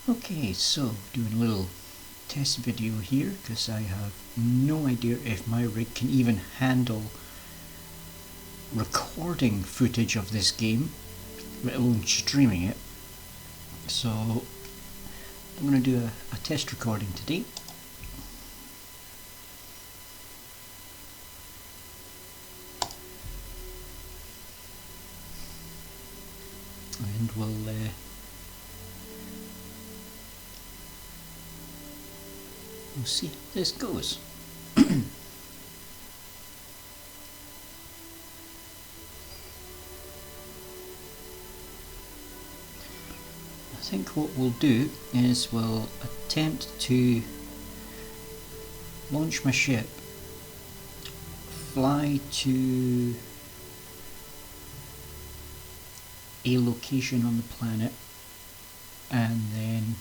Okay, so doing a little test video here because I have no idea if my rig can even handle recording footage of this game, let alone streaming it. So I'm going to do a test recording today. And we'll see how this goes. I think what we'll do is we'll attempt to launch my ship, fly to a location on the planet, and then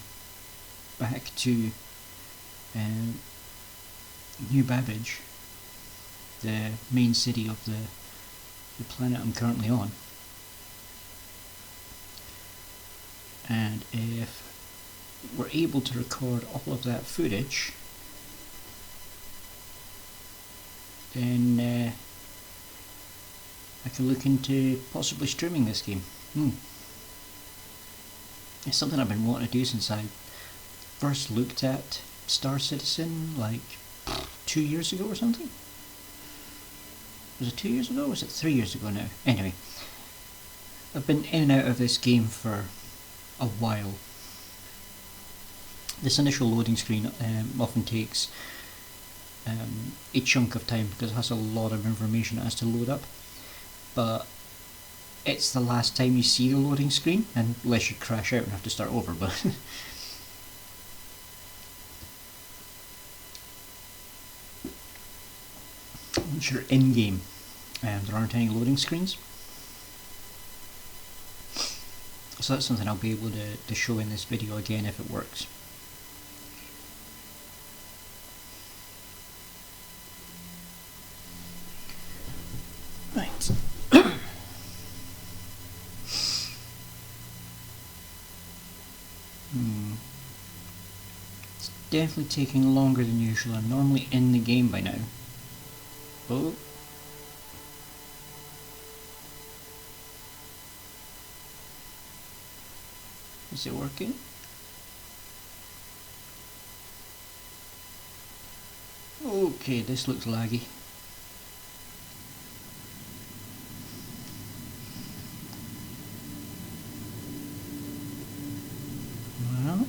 back to New Babbage, the main city of the planet I'm currently on. And if we're able to record all of that footage, then I can look into possibly streaming this game. It's something I've been wanting to do since I first looked at Star Citizen like 2 years ago or something. Was it 2 years ago or was it 3 years ago now? Anyway, I've been in and out of this game for a while. This initial loading screen often takes a chunk of time because it has a lot of information it has to load up, but it's the last time you see the loading screen, unless you crash out and have to start over. But once you're in game, there aren't any loading screens. So that's something I'll be able to show in this video again if it works. Right. It's definitely taking longer than usual. I'm normally in the game by now. Oh. Is it working? Okay, this looks laggy. Well,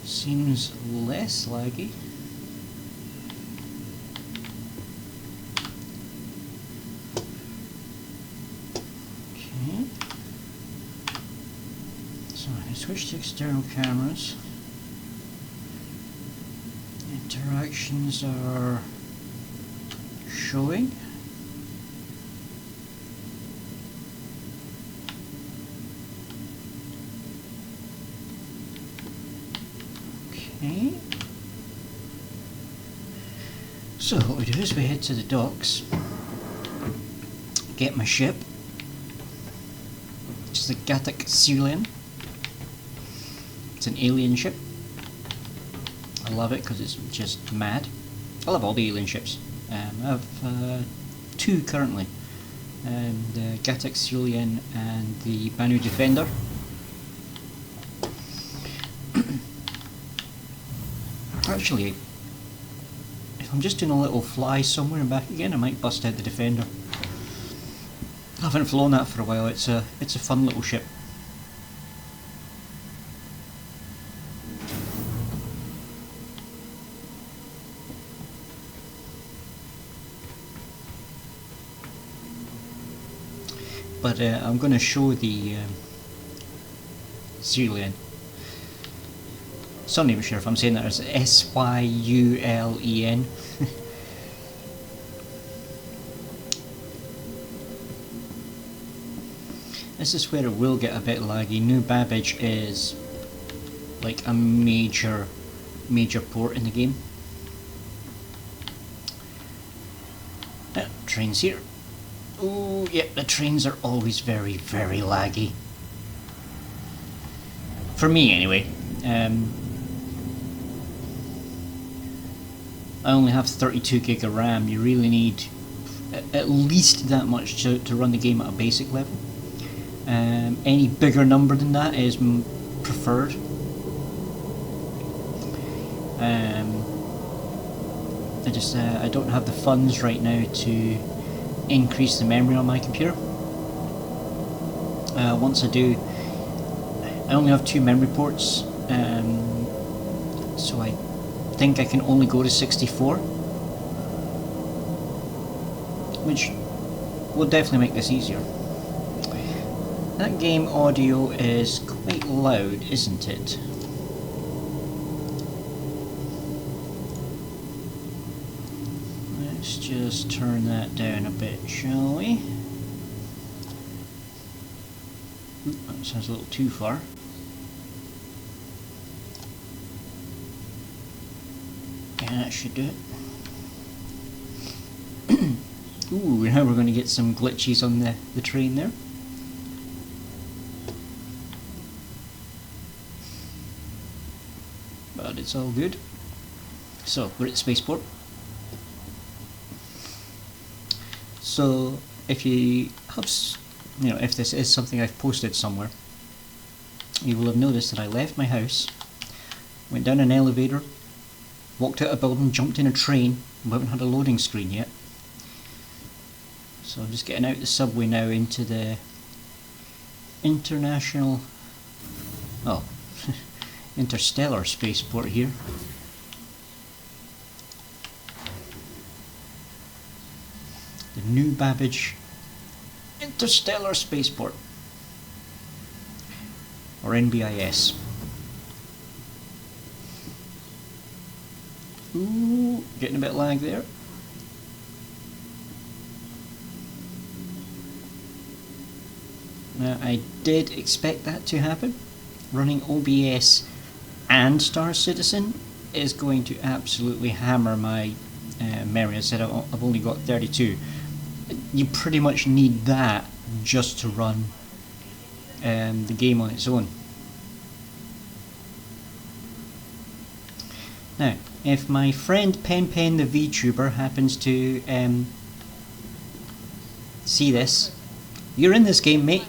seems less laggy. So I switch to external cameras. Interactions are showing. Okay. So what we do is we head to the docks, get my ship. It's the Gatak Syulen. It's an alien ship. I love it because it's just mad. I love all the alien ships. I have two currently. The Gatak Syulen and the Banu Defender. Actually, if I'm just doing a little fly somewhere and back again, I might bust out the Defender. I haven't flown that for a while. It's a fun little ship. But I'm going to show the Syulen. So I'm not even sure if I'm saying that as Syulen. This is where it will get a bit laggy. New Babbage is like a major port in the game. Trains here. Oh, yeah, the trains are always very, very laggy. For me, anyway. I only have 32 gig of RAM. You really need at least that much to run the game at a basic level. Any bigger number than that is preferred. I don't have the funds right now to increase the memory on my computer. Once I do, I only have 2 memory ports, so I think I can only go to 64, which will definitely make this easier. That game audio is quite loud, isn't it? Let's just turn that down a bit, shall we? That sounds a little too far. Yeah, that should do it. Ooh, now we're going to get some glitches on the train there. But it's all good. So, we're at Spaceport. So, if you have, if this is something I've posted somewhere, you will have noticed that I left my house, went down an elevator, walked out a building, jumped in a train. We haven't had a loading screen yet. So I'm just getting out the subway now into the international, interstellar spaceport here. The New Babbage Interstellar Spaceport, or NBIS. Ooh, getting a bit lag there. Now, I did expect that to happen. Running OBS and Star Citizen is going to absolutely hammer my memory. I said I've only got 32. You pretty much need that just to run the game on its own. Now, if my friend Pen the VTuber happens to see this, you're in this game, mate.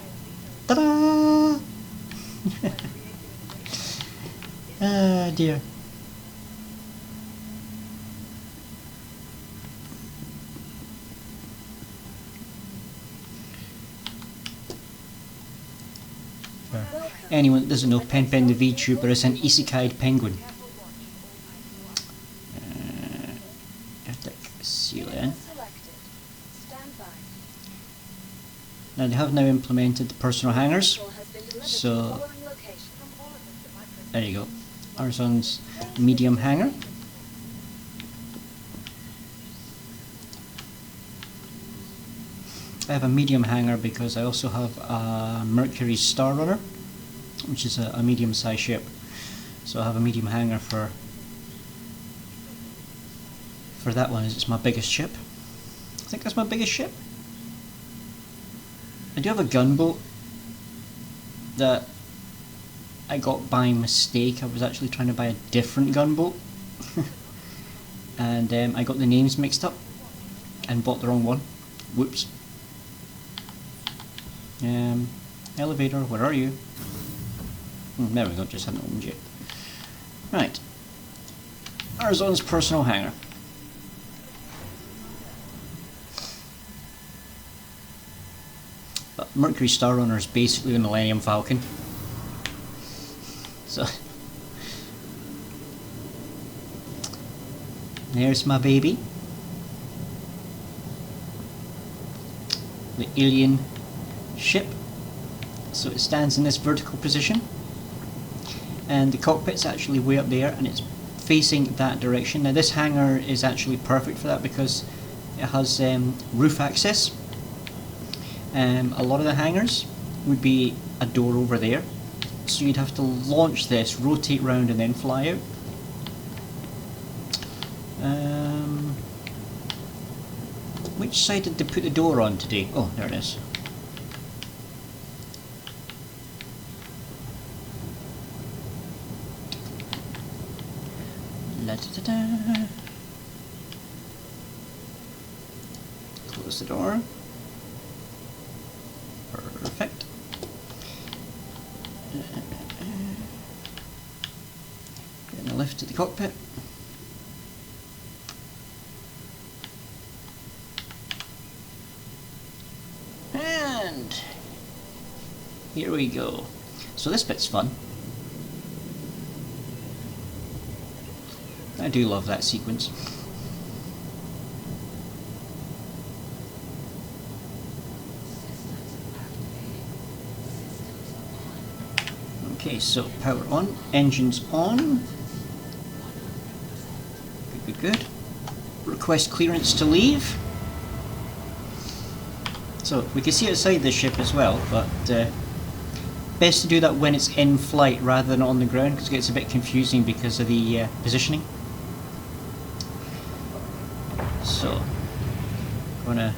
Ta-da! Ah, dear. For anyone that doesn't know, Pen the VTuber is an isekai penguin. Now they have now implemented the personal hangars, so there you go. Arzon's medium hangar. I have a medium hangar because I also have a Mercury Star Runner, which is a medium-sized ship. So I have a medium hangar for that one. It's my biggest ship. I think that's my biggest ship. I do have a gunboat that I got by mistake. I was actually trying to buy a different gunboat and I got the names mixed up and bought the wrong one. Whoops. Elevator, where are you? There we go, just hadn't opened yet. Right. Arzon's personal hangar. But Mercury Star Runner is basically the Millennium Falcon. So there's my baby. The alien ship. So it stands in this vertical position. And the cockpit's actually way up there and it's facing that direction. Now this hangar is actually perfect for that because it has roof access. A lot of the hangars would be a door over there, so you'd have to launch this, rotate round and then fly out. Which side did they put the door on today? Oh, there it is. Da-da-da. Close the door. Perfect. Getting a lift to the cockpit. And here we go. So this bit's fun. I do love that sequence. Okay, so power on, engines on. Good, good, good. Request clearance to leave. So we can see outside the ship as well, but best to do that when it's in flight rather than on the ground, because it gets a bit confusing because of the positioning. So, I'm gonna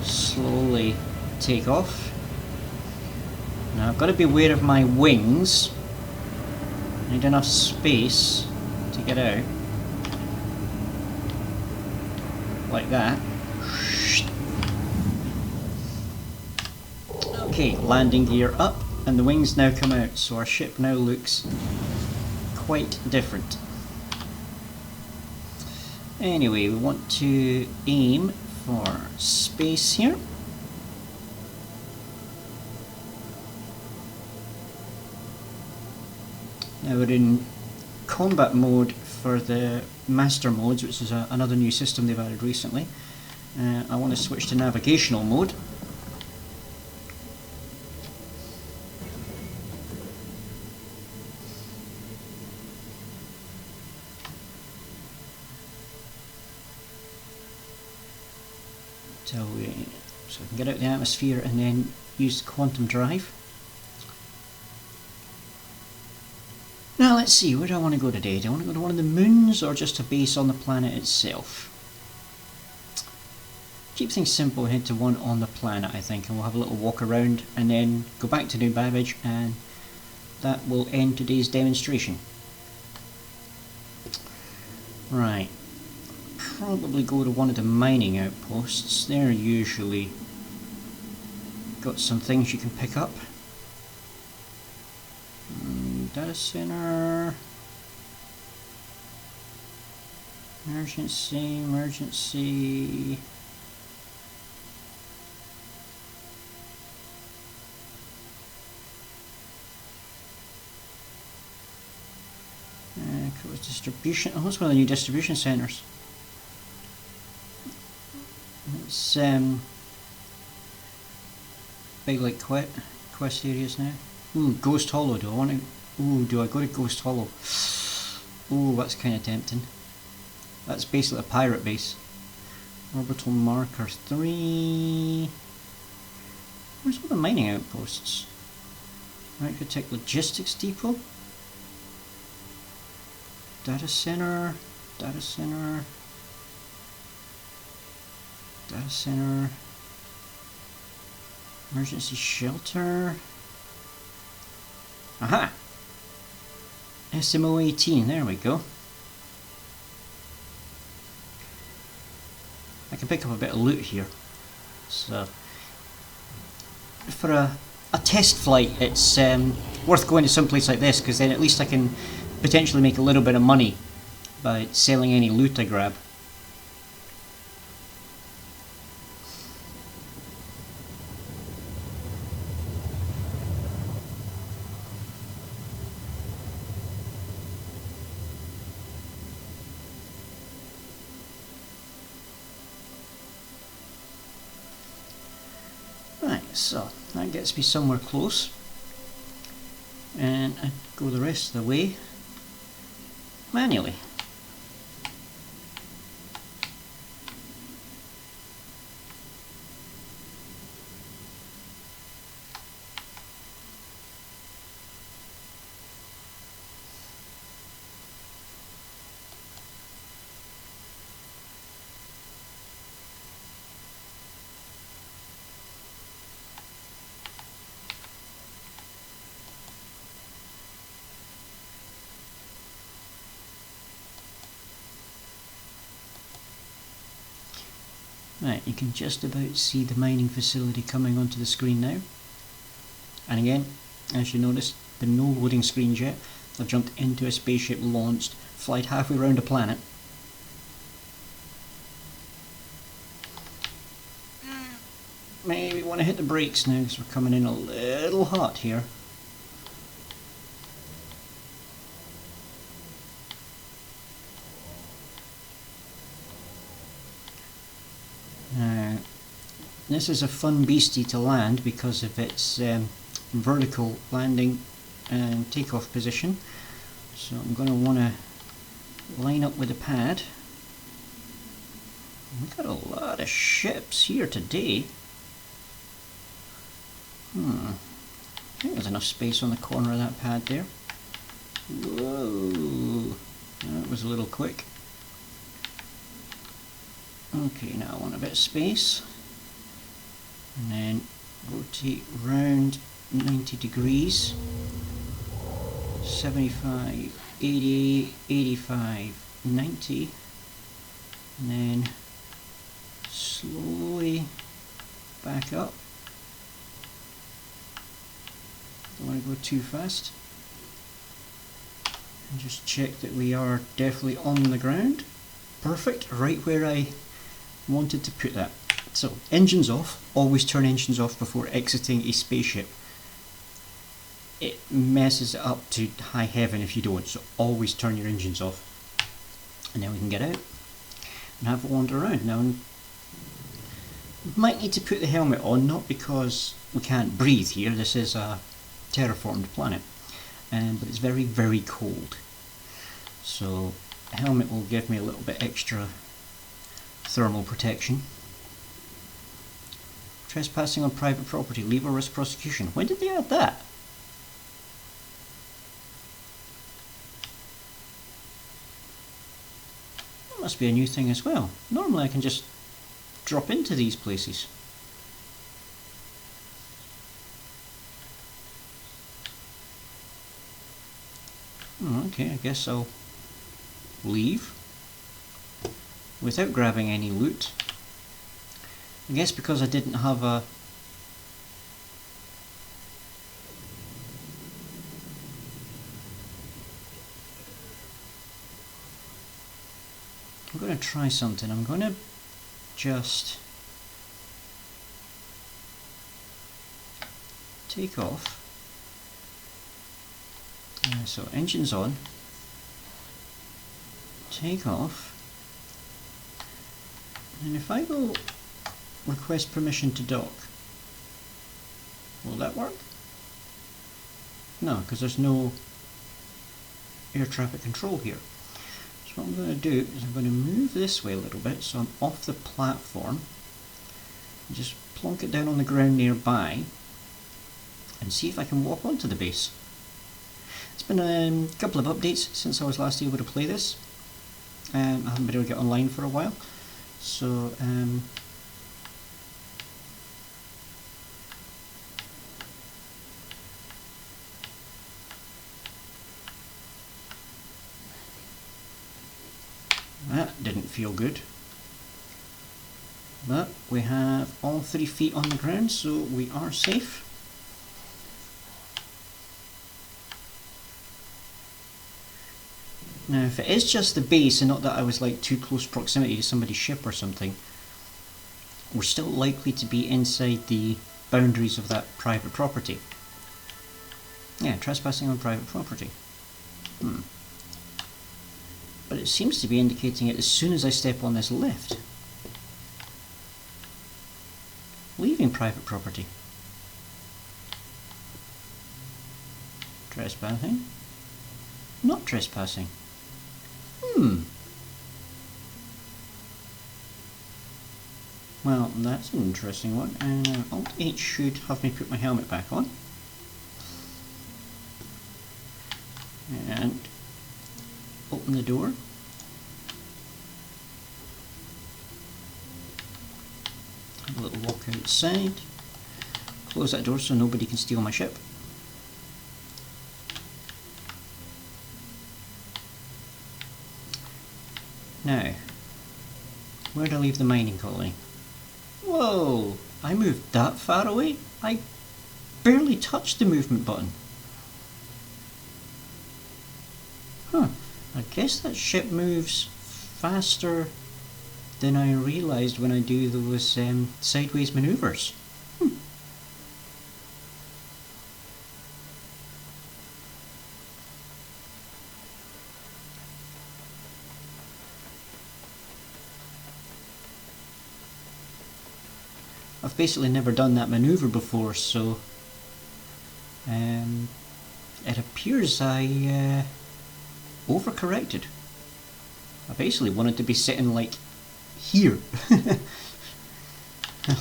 slowly take off. Now I've got to be aware of my wings. I need enough space to get out. Like that. Okay, landing gear up, and the wings now come out, so our ship now looks quite different. Anyway, we want to aim for space here. Now we're in combat mode for the master modes, which is another new system they've added recently. I want to switch to navigational mode. So I can get out the atmosphere and then use the quantum drive. Now let's see, where do I want to go today? Do I want to go to one of the moons or just a base on the planet itself? Keep things simple and head to one on the planet, I think, and we'll have a little walk around and then go back to New Babbage, and that will end today's demonstration. Right. Probably go to one of the mining outposts. They're usually got some things you can pick up. Data center. Emergency, emergency. Distribution. Oh, it's one of the new distribution centers. It's big like quest areas now. Ooh, Ghost Hollow. Do I want to? Ooh, do I go to Ghost Hollow? Ooh, that's kind of tempting. That's basically a pirate base. Orbital marker 3. Where's all the mining outposts? Microtech Logistics Depot. Data center. Data center. Data center. Emergency shelter. Aha! SMO 18, there we go. I can pick up a bit of loot here. So, for a test flight, it's worth going to some place like this, because then at least I can potentially make a little bit of money by selling any loot I grab. So that gets me somewhere close, and I go the rest of the way manually. Right, you can just about see the mining facility coming onto the screen now. And again, as you noticed, the no loading screens yet. I've jumped into a spaceship, launched, flight halfway around a planet. Maybe want to hit the brakes now because we're coming in a little hot here. Now, this is a fun beastie to land because of its vertical landing and takeoff position. So I'm going to want to line up with the pad. We've got a lot of ships here today. I think there's enough space on the corner of that pad there. Whoa, that was a little quick. Okay, now I want a bit of space. And then rotate round 90 degrees. 75, 80, 85, 90. And then slowly back up. Don't want to go too fast. And just check that we are definitely on the ground. Perfect, right where I wanted to put that. So, engines off. Always turn engines off before exiting a spaceship. It messes it up to high heaven if you don't, so always turn your engines off. And then we can get out and have a wander around. Now, we might need to put the helmet on, not because we can't breathe here, this is a terraformed planet, but it's very, very cold. So, a helmet will give me a little bit extra thermal protection. Trespassing on private property, leave or risk prosecution. When did they add that? That must be a new thing as well. Normally I can just drop into these places. Okay, I guess I'll leave without grabbing any loot. I guess because I didn't have a I'm going to try something. I'm going to just take off. So engines on, take off, and if I go request permission to dock, will that work? No, because there's no air traffic control here. So what I'm going to do is I'm going to move this way a little bit so I'm off the platform, and just plonk it down on the ground nearby and see if I can walk onto the base. It's been a couple of updates since I was last able to play this. I haven't been able to get online for a while, so that didn't feel good. But we have all 3 feet on the ground, so we are safe. Now, if it is just the base and not that I was like too close proximity to somebody's ship or something, we're still likely to be inside the boundaries of that private property. Yeah, trespassing on private property. But it seems to be indicating it as soon as I step on this lift. Leaving private property. Trespassing. Not trespassing. Well, that's an interesting one. And Alt H should have me put my helmet back on. And open the door. Have a little walk outside. Close that door so nobody can steal my ship. Now, where do I leave the mining colony? Whoa! I moved that far away? I barely touched the movement button. Huh. I guess that ship moves faster than I realised when I do those sideways manoeuvres. I've basically never done that manoeuvre before, so it appears I overcorrected. I basically wanted to be sitting like here.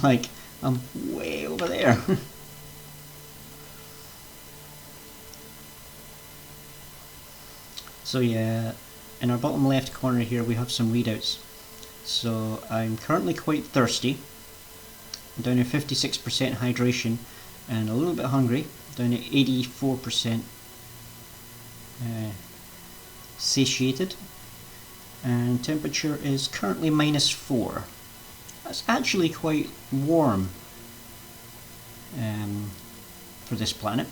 Like I'm way over there. So yeah, in our bottom left corner here we have some readouts. So I'm currently quite thirsty. I'm down to 56% hydration and a little bit hungry, down to 84% satiated, and temperature is currently -4. That's actually quite warm for this planet.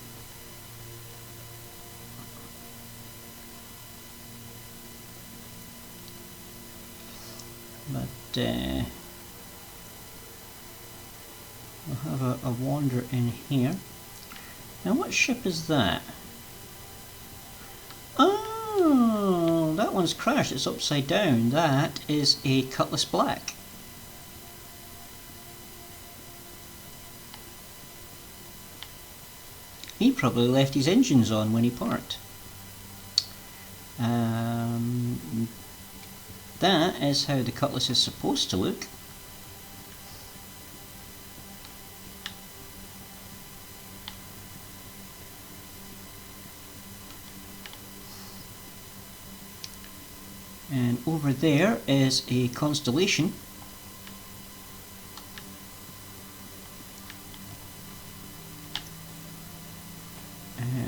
But we'll have a wander in here. Now what ship is that? Oh, that one's crashed, it's upside down. That is a Cutlass Black. He probably left his engines on when he parked. That is how the Cutlass is supposed to look. And over there is a Constellation.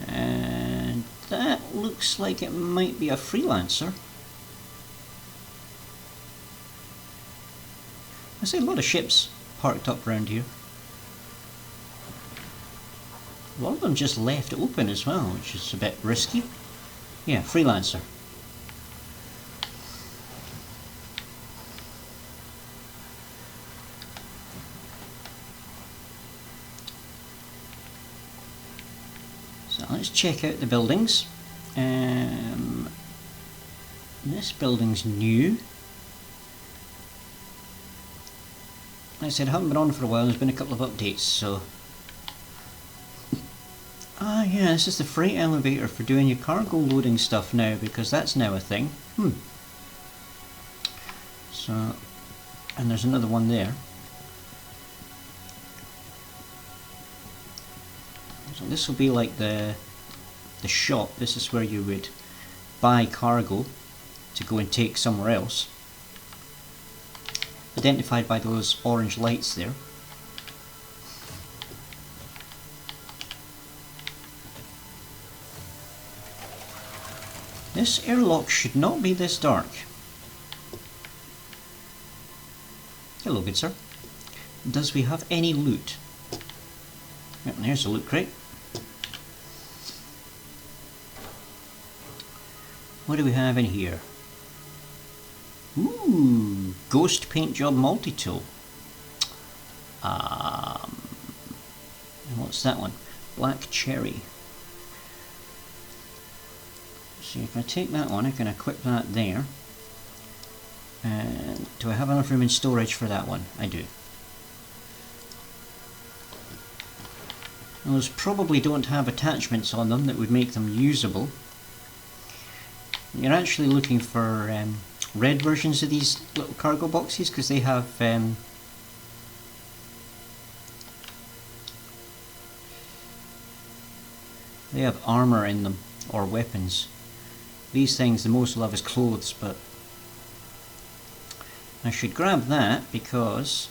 And that looks like it might be a Freelancer. I see a lot of ships parked up around here. A lot of them just left open as well, which is a bit risky. Yeah, Freelancer. So let's check out the buildings. This building's new. Like I said, I haven't been on for a while, there's been a couple of updates, so... Ah yeah, this is the freight elevator for doing your cargo loading stuff now, because that's now a thing. So, and there's another one there. So this will be like the shop. This is where you would buy cargo to go and take somewhere else. Identified by those orange lights there. This airlock should not be this dark. Hello, good sir. Does we have any loot? Yep, there's a loot crate. What do we have in here? Ooh, Ghost Paint Job Multi-Tool. And what's that one? Black Cherry. So if I take that one, I can equip that there. And do I have enough room in storage for that one? I do. Those probably don't have attachments on them that would make them usable. You're actually looking for red versions of these little cargo boxes because they have armour in them, or weapons. These things, the most will have is clothes, but I should grab that because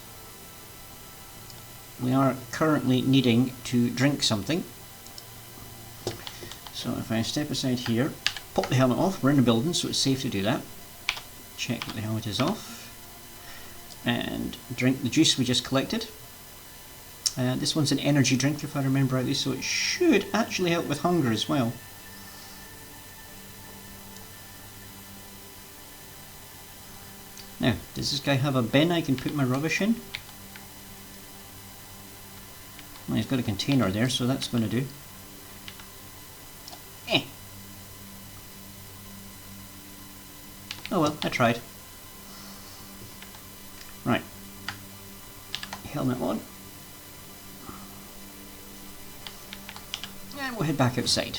we are currently needing to drink something. So if I step aside here, pop the helmet off, we're in the building so it's safe to do that. Check that the helmet is off. and drink the juice we just collected. This one's an energy drink if I remember rightly, so it should actually help with hunger as well. Now, does this guy have a bin I can put my rubbish in? Well, he's got a container there, so that's going to do. Oh well, I tried. Right. Helmet on. And we'll head back outside.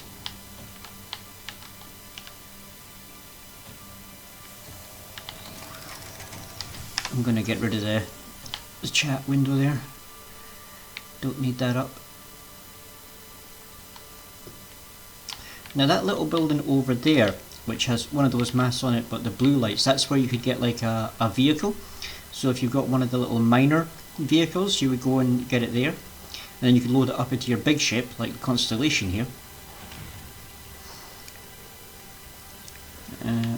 I'm going to get rid of the chat window there. Don't need that up. Now that little building over there, which has one of those masts on it but the blue lights, that's where you could get like a vehicle. So if you've got one of the little minor vehicles, you would go and get it there. And then you could load it up into your big ship, like the Constellation here.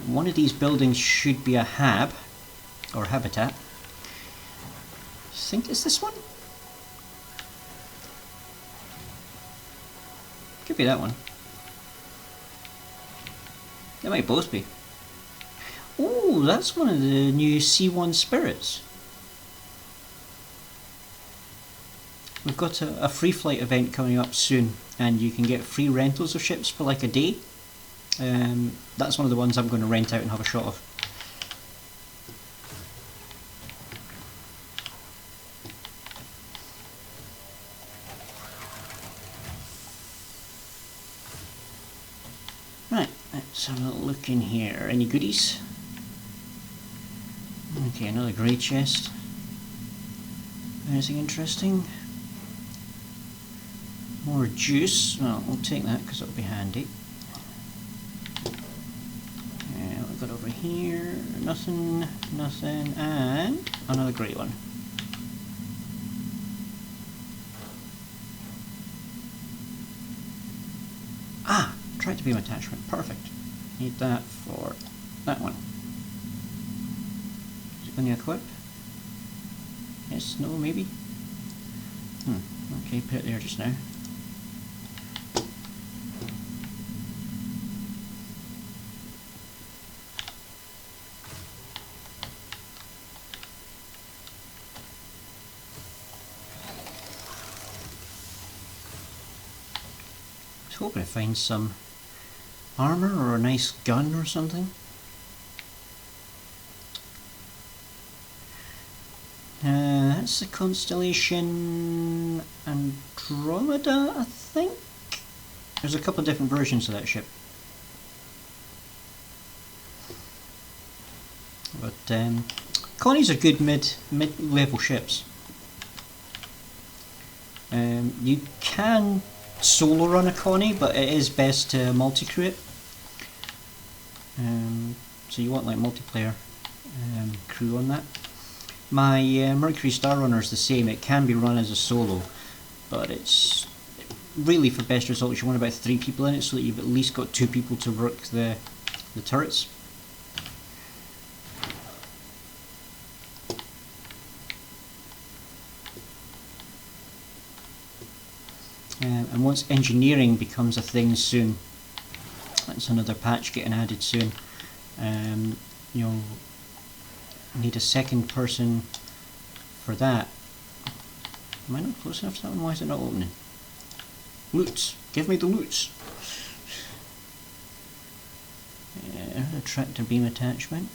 One of these buildings should be a hab, or habitat. I think it's this one? Could be that one. They might both be. Oh, that's one of the new C1 Spirits. We've got a free flight event coming up soon, and you can get free rentals of ships for like a day. That's one of the ones I'm going to rent out and have a shot of. Right, let's have a little look in here. Any goodies? Okay, another grey chest. Anything interesting? More juice. Well, we'll take that because it'll be handy. What we've got over here? Nothing, nothing, and another grey one. Ah! Tractor beam attachment. Perfect. Need that for that one. Is it going to equip? Yes, no, maybe? Okay, put it there just now. I was hoping to find some armour or a nice gun or something. That's the Constellation Andromeda, I think? There's a couple of different versions of that ship. But Connies are good mid-level ships. You can solo run a Connie, but it is best to multi-crew it. So you want like multiplayer crew on that. My Mercury Star Runner is the same. It can be run as a solo, but it's really for best results you want about 3 people in it, so that you've at least got 2 people to work the turrets. And once engineering becomes a thing soon, that's another patch getting added soon, you'll need a second person for that. Am I not close enough to that one? Why is it not opening? Loots! Give me the loots! A tractor beam attachment.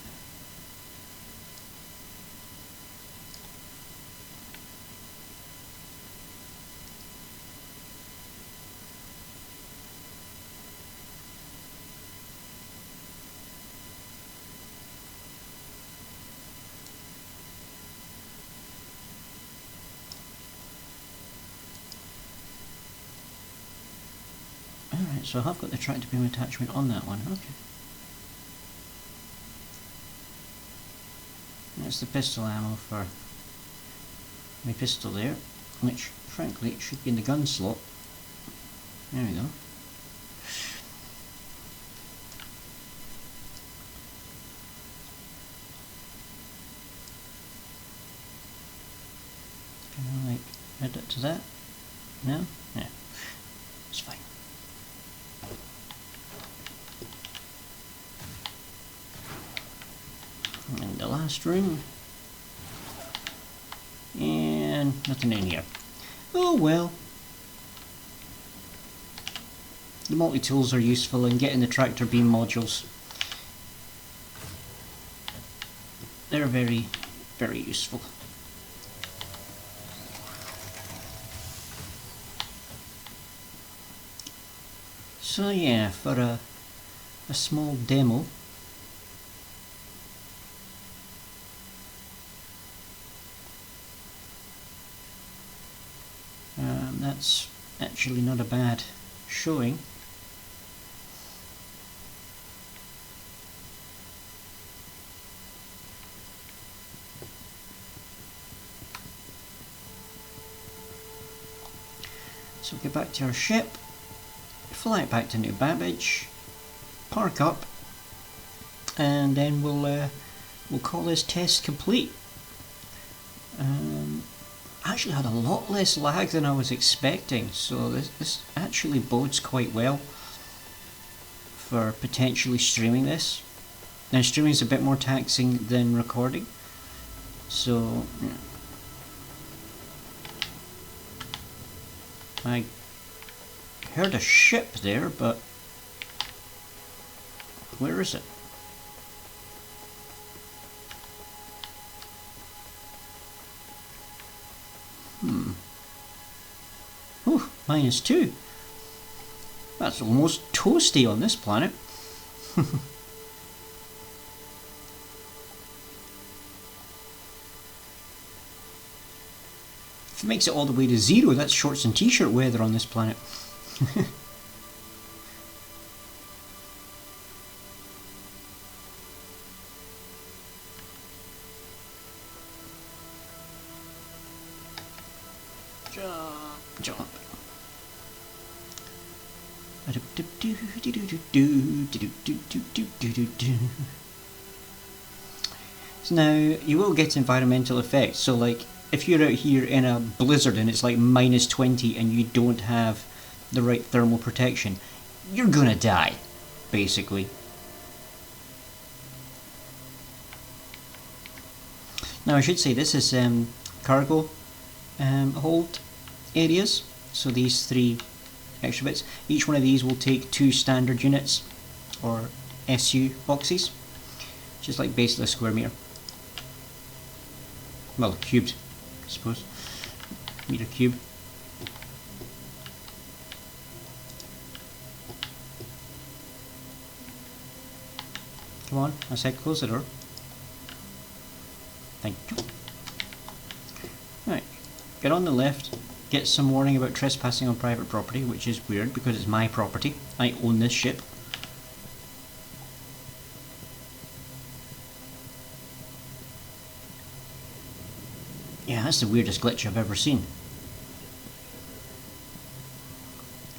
Alright, so I have got the tractor beam attachment on that one, okay. That's the pistol ammo for my pistol there, which frankly should be in the gun slot. There we go. Can I like add it to that? No? Yeah. It's fine. And the last room. And nothing in here. Oh well. The multi-tools are useful in getting the tractor beam modules. They're very, very useful. So yeah, for a small demo, that's actually not a bad showing. So we'll get back to our ship, fly it back to New Babbage, park up, and then we'll call this test complete. I actually had a lot less lag than I was expecting, so this actually bodes quite well for potentially streaming this. Now streaming is a bit more taxing than recording, so yeah. I heard a ship there, but where is it? Oh, -2. That's almost toasty on this planet. If it makes it all the way to 0, that's shorts and t-shirt weather on this planet. Jump. So now you will get environmental effects. So like if you're out here in a blizzard and it's like -20 and you don't have the right thermal protection, you're gonna die, basically. Now I should say this is cargo hold areas. So these 3 extra bits, each one of these will take 2 standard units or SU boxes, just like basically a square meter. Well, cubed, I suppose. Meter cube. Come on, I said close the door. Thank you. Right, get on the left. Get some warning about trespassing on private property, which is weird because it's my property. I own this ship. Yeah, that's the weirdest glitch I've ever seen.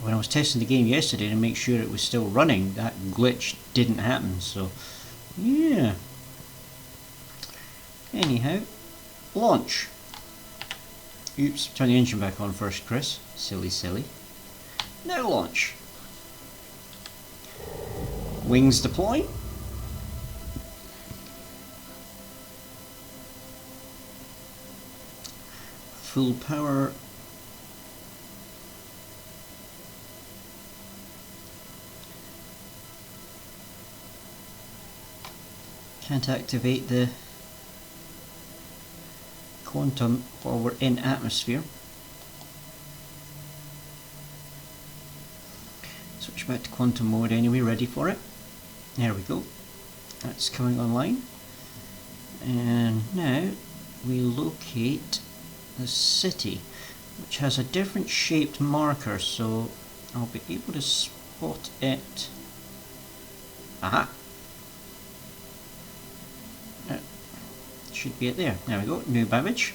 When I was testing the game yesterday to make sure it was still running, that glitch didn't happen, so yeah. Anyhow, launch. Oops, turn the engine back on first, Chris. Silly, silly. Now launch. Wings deploy. Full power. Can't activate the quantum while we're in atmosphere. Switch back to quantum mode anyway, ready for it. There we go. That's coming online. And now we locate the city, which has a different shaped marker, so I'll be able to spot it. Aha! Should be it there. There we go, New Babbage.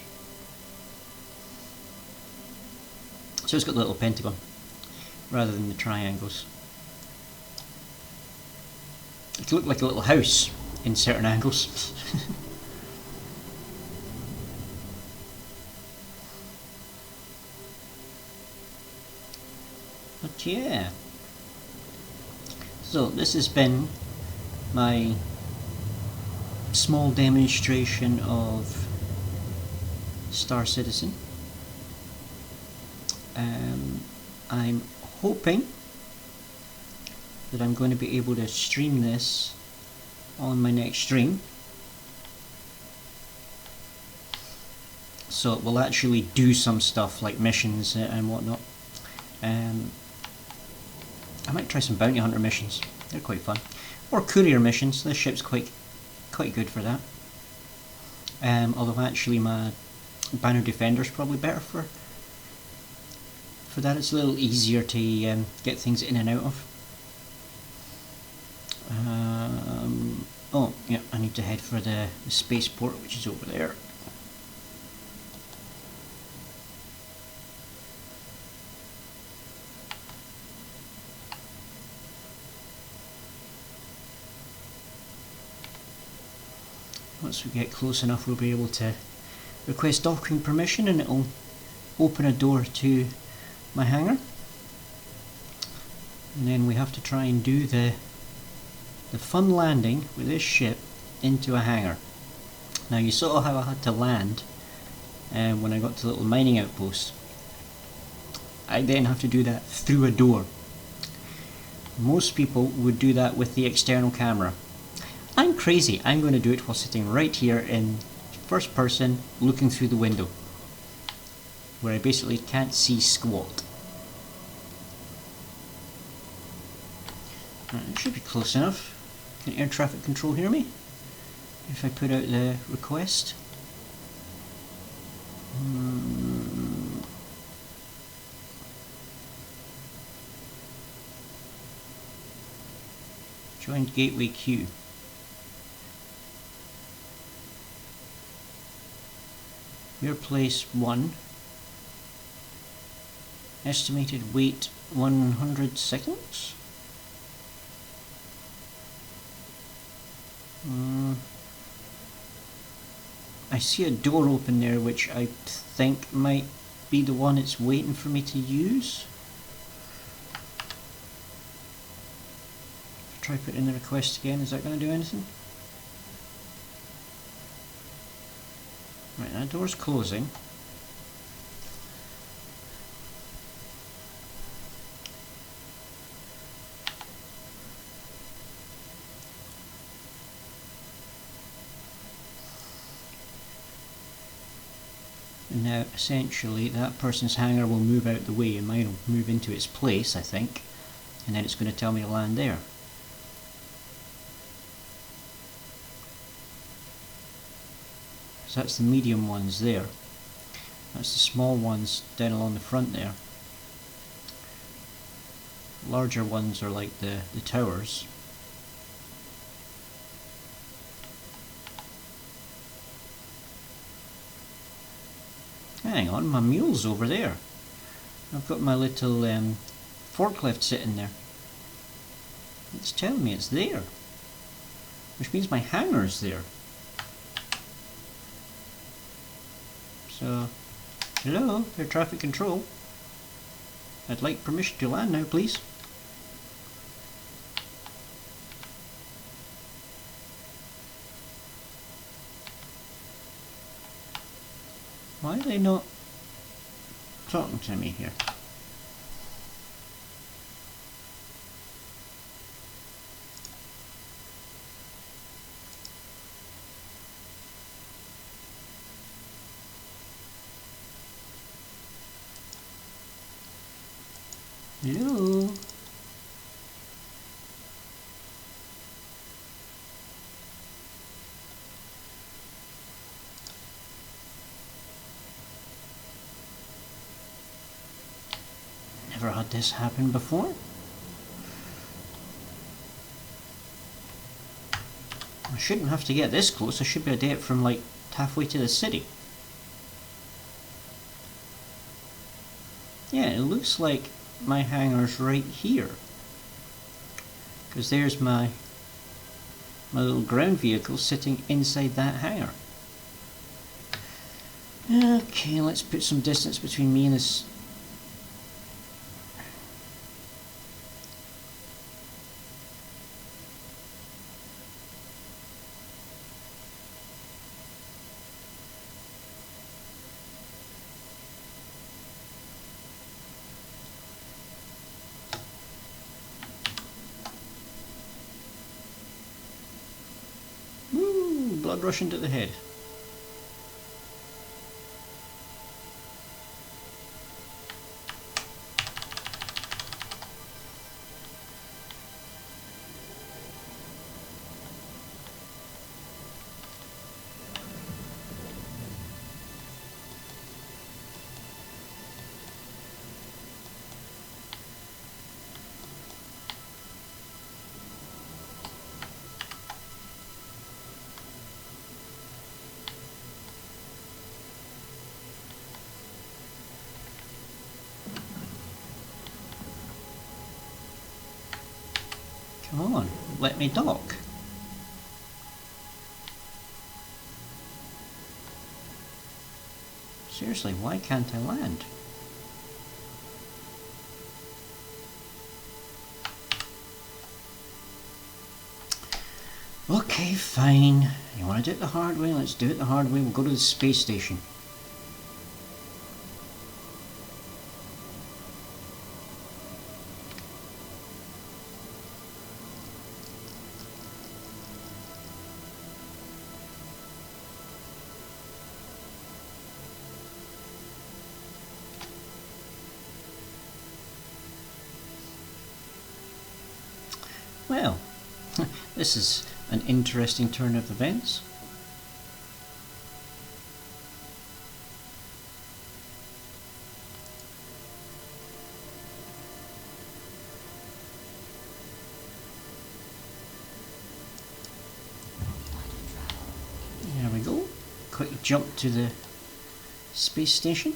So it's got the little pentagon rather than the triangles. It looked like a little house in certain angles. But yeah. So this has been my small demonstration of Star Citizen. I'm hoping that I'm going to be able to stream this on my next stream, so it will actually do some stuff like missions and whatnot. I might try some bounty hunter missions, they're quite fun, or courier missions. This ship's quite good for that. Although actually my Banner Defender's probably better for that. It's a little easier to get things in and out of. Oh yeah, I need to head for the spaceport, which is over there. Once we get close enough, we'll be able to request docking permission and it'll open a door to my hangar. And then we have to try and do the fun landing with this ship into a hangar. Now you saw how I had to land when I got to the little mining outpost. I then have to do that through a door. Most people would do that with the external camera. I'm crazy. I'm going to do it while sitting right here in first person looking through the window, where I basically can't see squat. It should be close enough. Can air traffic control hear me? If I put out the request. Joined gateway queue. Your place 1. Estimated wait 100 seconds. I see a door open there which I think might be the one it's waiting for me to use. Try putting in the request again, is that going to do anything? Right, that door's closing. And now essentially that person's hangar will move out the way and mine will move into its place, I think, and then it's going to tell me to land there. So that's the medium ones there. That's the small ones down along the front there. Larger ones are like the towers. Hang on, my mule's over there. I've got my little forklift sitting there. It's telling me it's there, which means my hangar's there. So, hello, air traffic control. I'd like permission to land now, please. Why are they not talking to me here? Hello? Never had this happen before. I shouldn't have to get this close. I should be able to get it from like halfway to the city. Yeah, it looks like my hangar's right here, because there's my little ground vehicle sitting inside that hangar. Okay, let's put some distance between me and this blood rushing to the head. Come on, let me dock. Seriously, why can't I land? Okay, fine. You want to do it the hard way? Let's do it the hard way. We'll go to the space station. Well, this is an interesting turn of events. There we go. Quick jump to the space station.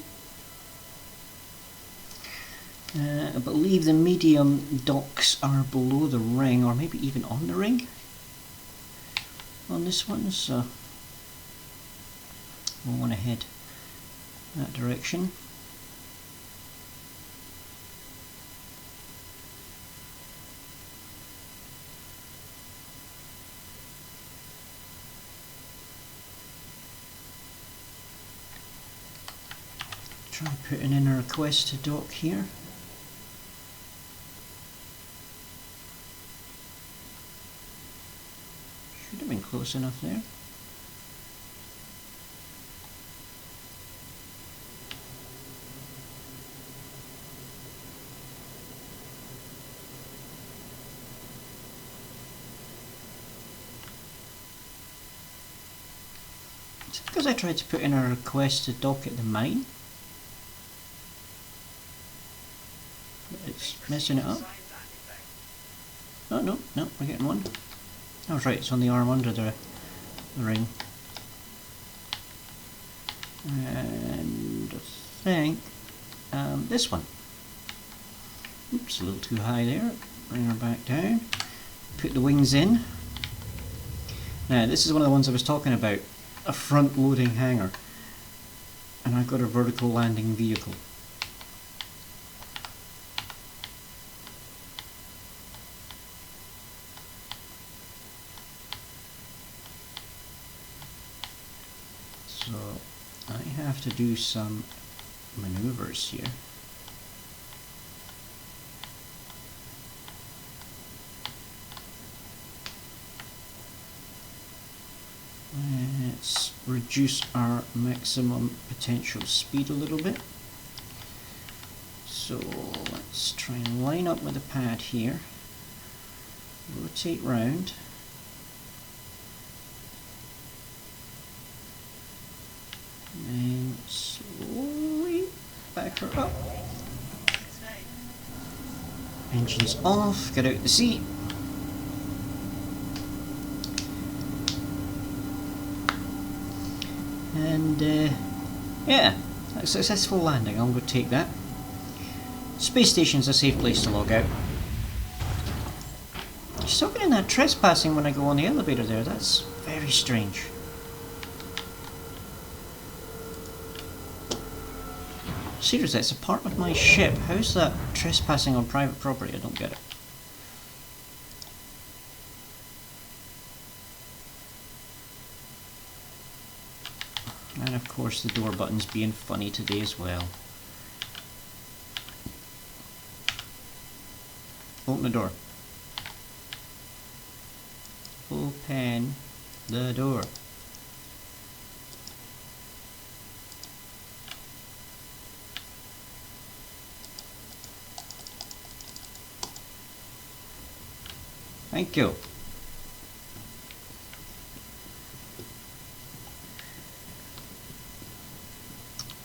I believe the medium docks are below the ring, or maybe even on the ring on this one, so we'll want to head that direction. Try putting in a request to dock here. Should have been close enough there. Is it because I tried to put in a request to dock at the mine? It's messing it up. Oh no, no, we're getting one. I was right, it's on the arm under the ring. And I think this one. Oops, a little too high there. Bring her back down. Put the wings in. Now this is one of the ones I was talking about. A front loading hangar. And I've got a vertical landing vehicle. So I have to do some maneuvers here. Let's reduce our maximum potential speed a little bit. So let's try and line up with the pad here. Rotate round. And slowly back her up. Engines off, get out the seat. And yeah, a successful landing. I'll go take that. Space station's a safe place to log out. You're still getting that trespassing when I go on the elevator there. That's very strange. Seriously, it's a part of my ship. How's that trespassing on private property? I don't get it. And of course the door button's being funny today as well. Open the door. Open the door. Thank you.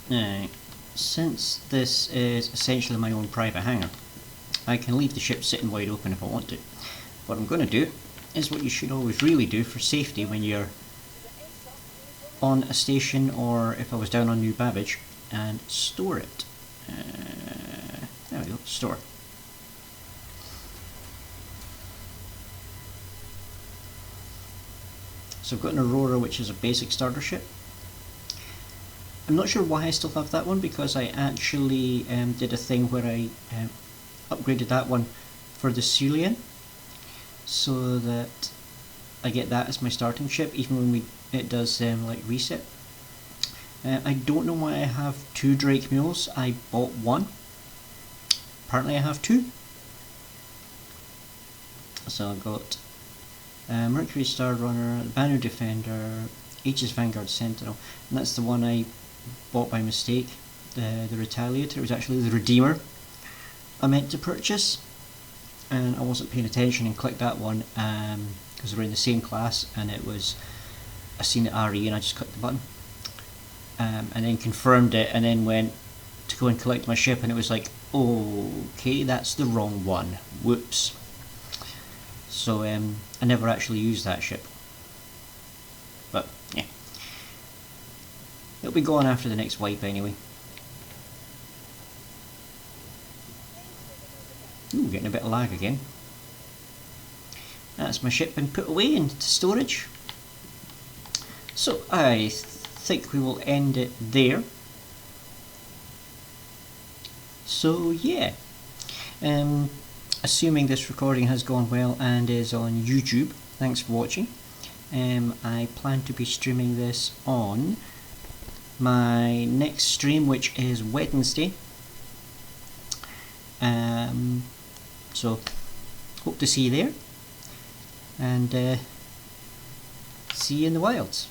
Now, since this is essentially my own private hangar, I can leave the ship sitting wide open if I want to. What I'm going to do is what you should always really do for safety when you're on a station, or if I was down on New Babbage, and store it. There we go, store. So I've got an Aurora, which is a basic starter ship. I'm not sure why I still have that one, because I actually did a thing where I upgraded that one for the Cerulean, so that I get that as my starting ship, even when it does like reset. I don't know why I have 2 Drake Mules. I bought one. Apparently I have 2. So I've got Mercury Star Runner, Banner Defender, Aegis Vanguard Sentinel, and that's the one I bought by mistake. The Retaliator. It was actually the Redeemer I meant to purchase, and I wasn't paying attention and clicked that one because they were in the same class, and it was, I seen it RE and I just clicked the button, and then confirmed it, and then went to go and collect my ship, and it was like, okay, that's the wrong one, whoops. So I never actually used that ship, but yeah, it'll be gone after the next wipe anyway. Ooh, getting a bit of lag again. That's my ship been put away into storage. So I think we will end it there. So yeah, assuming this recording has gone well and is on YouTube, thanks for watching. I plan to be streaming this on my next stream, which is Wednesday. So hope to see you there, and see you in the wilds.